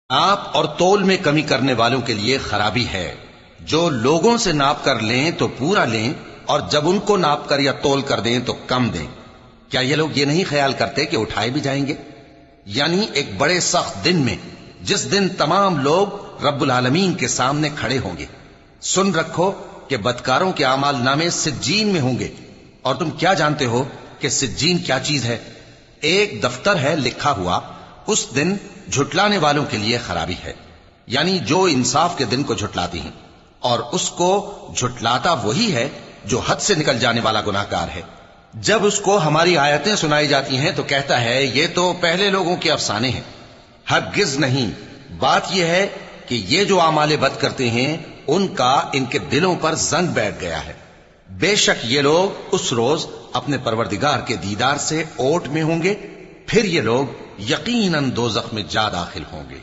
آپ اور تول میں کمی کرنے والوں کے لیے خرابی ہے۔ جو لوگوں سے ناپ کر لیں تو پورا لیں، اور جب ان کو ناپ کر یا تول کر دیں تو کم دیں۔ کیا یہ لوگ یہ نہیں خیال کرتے کہ اٹھائے بھی جائیں گے؟ یعنی ایک بڑے سخت دن میں، جس دن تمام لوگ رب العالمین کے سامنے کھڑے ہوں گے۔ سن رکھو کہ بدکاروں کے اعمال نامے سجین میں ہوں گے، اور تم کیا جانتے ہو کہ سجین کیا چیز ہے؟ ایک دفتر ہے لکھا ہوا، اس دن جھٹلانے والوں کے لیے خرابی ہے، یعنی جو انصاف کے دن کو جھٹلاتی ہیں، اور اس کو جھٹلاتا وہی ہے جو حد سے نکل جانے والا گناہگار ہے۔ جب اس کو ہماری آیتیں سنائی جاتی ہیں تو کہتا ہے یہ تو پہلے لوگوں کے افسانے ہیں۔ ہرگز نہیں، بات یہ ہے کہ یہ جو اعمال بد کرتے ہیں ان کا ان کے دلوں پر زنگ بیٹھ گیا ہے۔ بے شک یہ لوگ اس روز اپنے پروردگار کے دیدار سے اوٹ میں ہوں گے، پھر یہ لوگ یقیناً دوزخ میں جا داخل ہوں گے۔